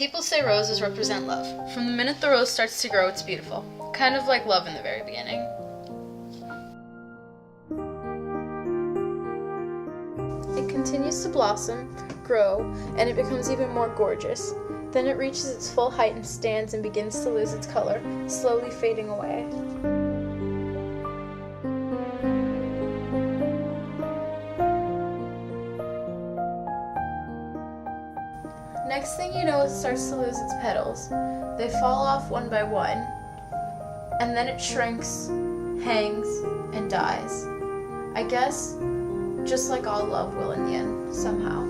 People say roses represent love. From the minute the rose starts to grow, it's beautiful. Kind of like love in the very beginning. It continues to blossom, grow, and it becomes even more gorgeous. Then it reaches its full height and stands and begins to lose its color, slowly fading away. Next thing you know, it starts to lose its petals. They fall off one by one, and then it shrinks, hangs, and dies. I guess, just like all love will in the end, somehow.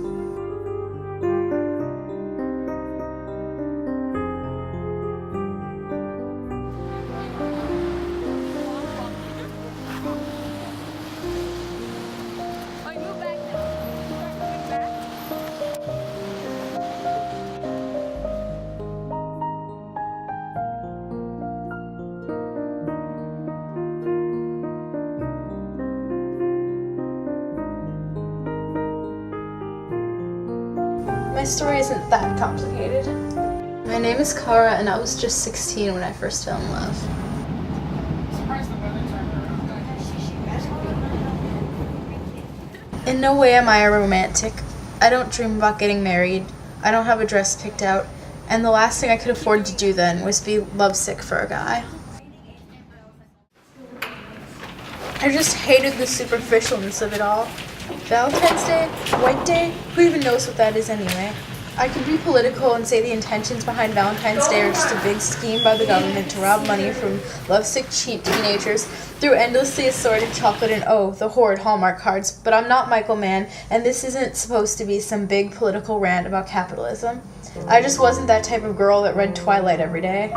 My story isn't that complicated. My name is Cara, and I was just 16 when I first fell in love. In no way am I a romantic. I don't dream about getting married. I don't have a dress picked out. And the last thing I could afford to do then was be lovesick for a guy. I just hated the superficialness of it all. Valentine's Day? White Day? Who even knows what that is anyway? I could be political and say the intentions behind Valentine's Day are just a big scheme by the government to rob money from lovesick, cheap teenagers through endlessly assorted chocolate and, oh, the horrid Hallmark cards. But I'm not Michael Mann, and this isn't supposed to be some big political rant about capitalism. I just wasn't that type of girl that read Twilight every day.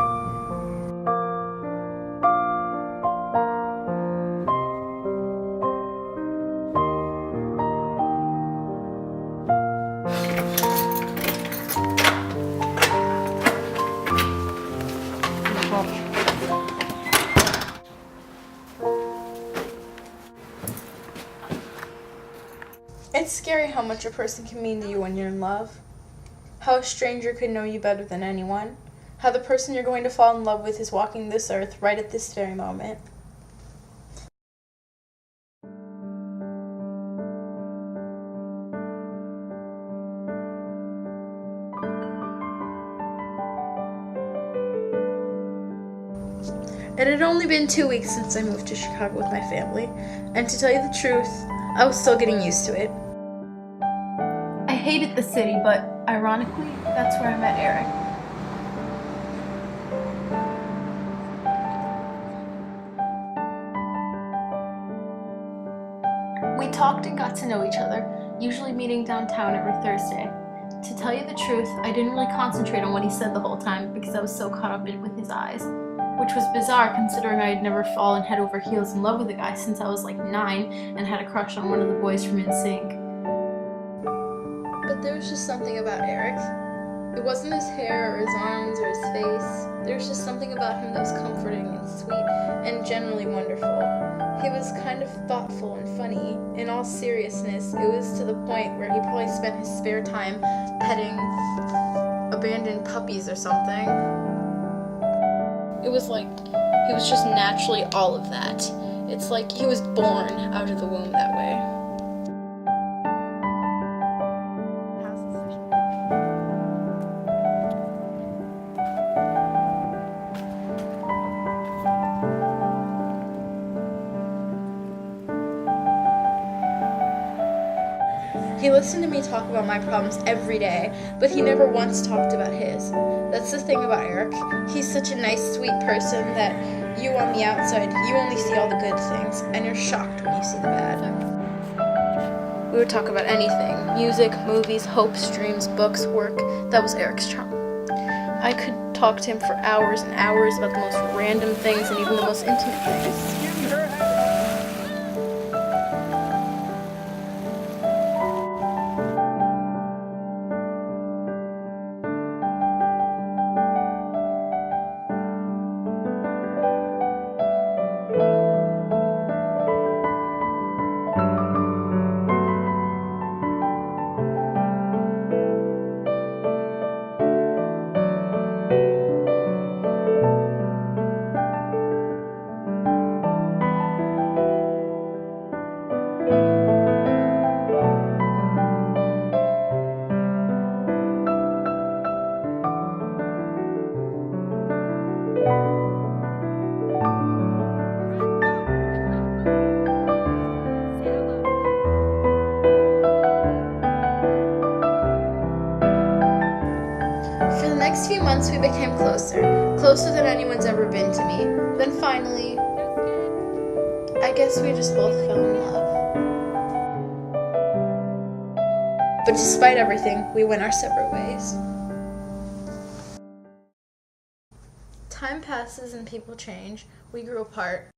It's scary how much a person can mean to you when you're in love. How a stranger could know you better than anyone. How the person you're going to fall in love with is walking this earth right at this very moment. It had only been 2 weeks since I moved to Chicago with my family, and to tell you the truth, I was still getting used to it. I hated the city, but ironically, that's where I met Eric. We talked and got to know each other, usually meeting downtown every Thursday. To tell you the truth, I didn't really concentrate on what he said the whole time because I was so caught up in it with his eyes. Which was bizarre considering I had never fallen head over heels in love with a guy since I was like 9 and had a crush on one of the boys from NSYNC. But there was just something about Eric. It wasn't his hair or his arms or his face. There was just something about him that was comforting and sweet and generally wonderful. He was kind of thoughtful and funny. In all seriousness, it was to the point where he probably spent his spare time petting abandoned puppies or something. It was like he was just naturally all of that. It's like he was born out of the womb that way. He listened to me talk about my problems every day, but he never once talked about his. That's the thing about Eric. He's such a nice, sweet person that you on the outside, you only see all the good things, and you're shocked when you see the bad. We would talk about anything. Music, movies, hopes, dreams, books, work. That was Eric's charm. I could talk to him for hours and hours about the most random things and even the most intimate things. months we became closer than anyone's ever been to me. Then finally, I guess we just both fell in love. But despite everything, we went our separate ways. Time passes and people change. We grew apart.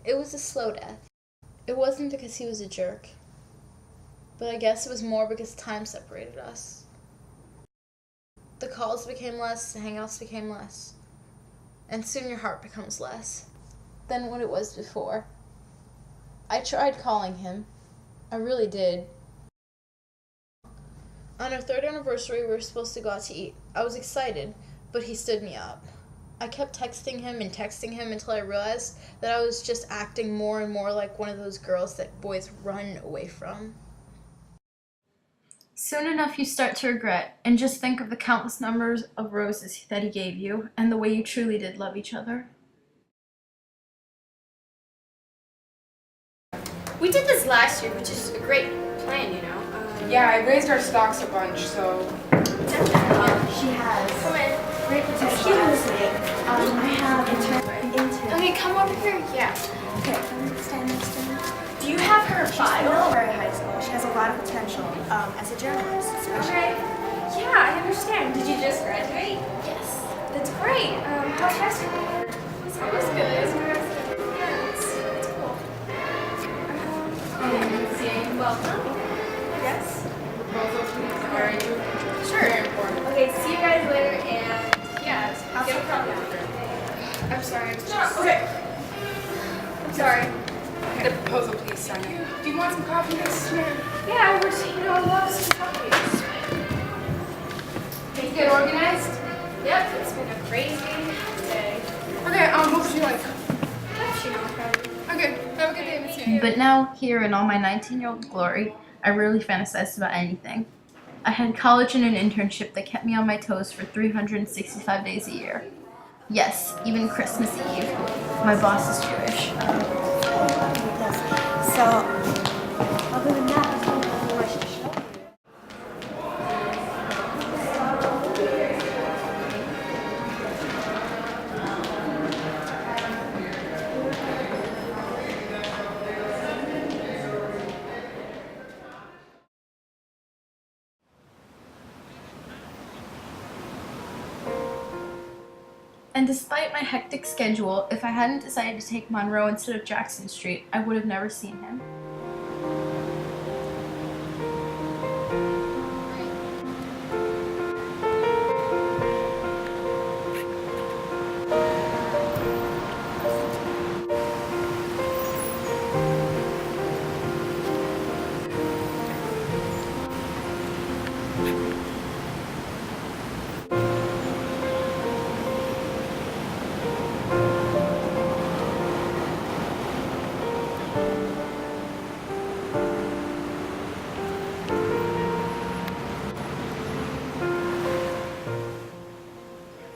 It was a slow death. It wasn't because he was a jerk. But I guess it was more because time separated us. The calls became less, the hangouts became less. And soon your heart becomes less than what it was before. I tried calling him. I really did. On our 3rd anniversary, we were supposed to go out to eat. I was excited, but he stood me up. I kept texting him until I realized that I was just acting more and more like one of those girls that boys run away from. Soon enough, you start to regret, and just think of the countless numbers of roses that he gave you, and the way you truly did love each other. We did this last year, which is a great plan, you know. Yeah, I raised our stocks a bunch, so... She has Come in. great potential. Excuse me. I have intern. Okay, come over here. Yeah. Okay, stand next to me. Do you have her She's file? military high school. She has a lot of potential as a journalist, especially. Okay. Yeah, I understand. Did you just graduate? Yes. That's great. How's high school? It was good. Yeah, it's cool. Welcome. Yes. How are you? Sure. Very important. Okay, see you guys later, and yeah, I'll get a take copy. I'm sorry. Okay. I'm sorry. The proposal, please, Sonia. Do you want some coffee? Yes, ma'am. Yeah, I love some coffees. Things get organized? Yep, it's been a crazy day. Okay, what would you like? Cappuccino. Okay, have a good day, Miss Sonia. But now, here in all my 19-year-old glory, I rarely fantasized about anything. I had college and an internship that kept me on my toes for 365 days a year. Yes, even Christmas Eve. My boss is Jewish. So, other than that, I don't know what I should show you. And despite my hectic schedule, if I hadn't decided to take Monroe instead of Jackson Street, I would have never seen him.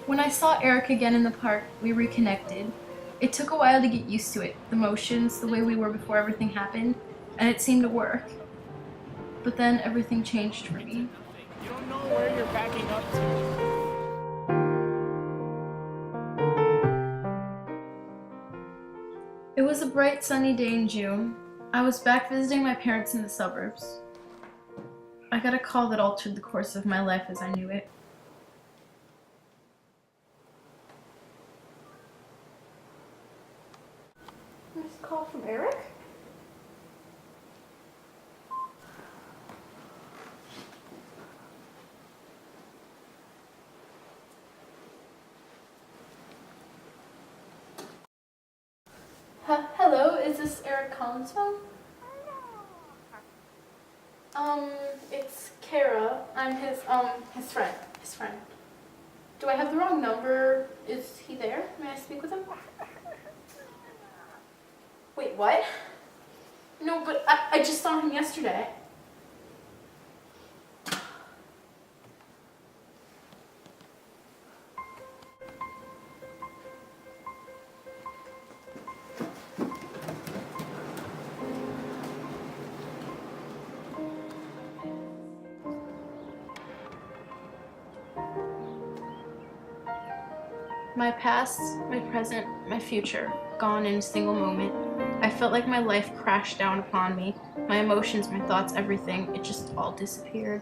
When I saw Eric again in the park, we reconnected. It took a while to get used to it, the motions, the way we were before everything happened, and it seemed to work. But then everything changed for me. You don't know where you're backing up to. It was a bright sunny day in June. I was back visiting my parents in the suburbs. I got a call that altered the course of my life as I knew it. Missed call from Eric? Hello, is this Eric Collins' phone? It's Cara. I'm his friend. Do I have the wrong number? Is he there? May I speak with him? Wait, what? No, but I just saw him yesterday. My past, my present, my future, gone in a single moment. I felt like my life crashed down upon me. My emotions, my thoughts, everything, it just all disappeared.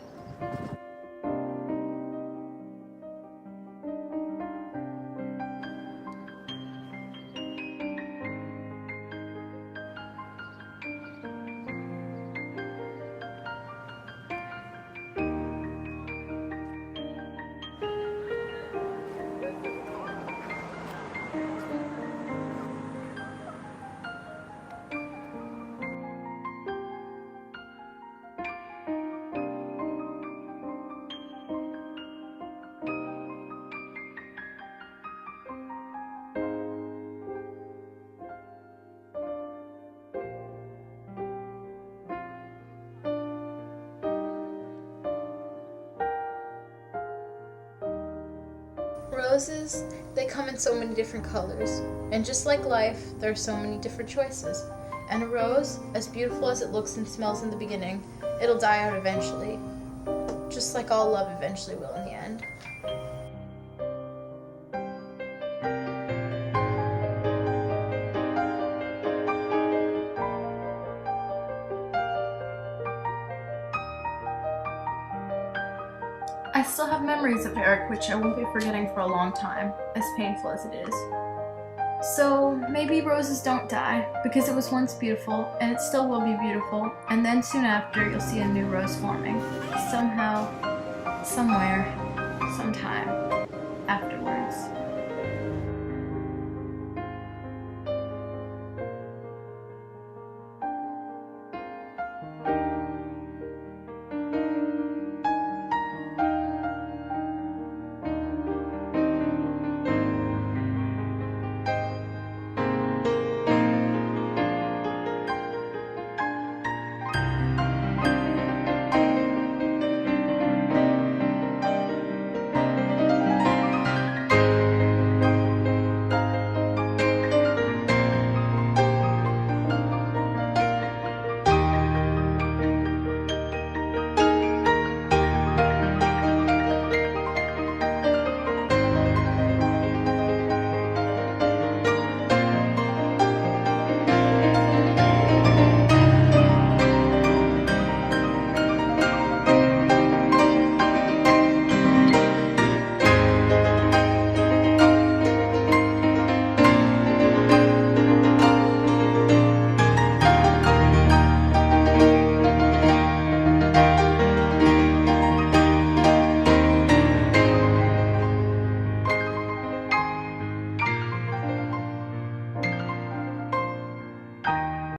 Roses, they come in so many different colors. And just like life, there are so many different choices. And a rose, as beautiful as it looks and smells in the beginning, it'll die out eventually. Just like all love eventually will in the end. I still have memories of Eric, which I won't be forgetting for a long time, as painful as it is. So maybe roses don't die, because it was once beautiful, and it still will be beautiful, and then soon after you'll see a new rose forming. Somehow, somewhere, sometime, afterward.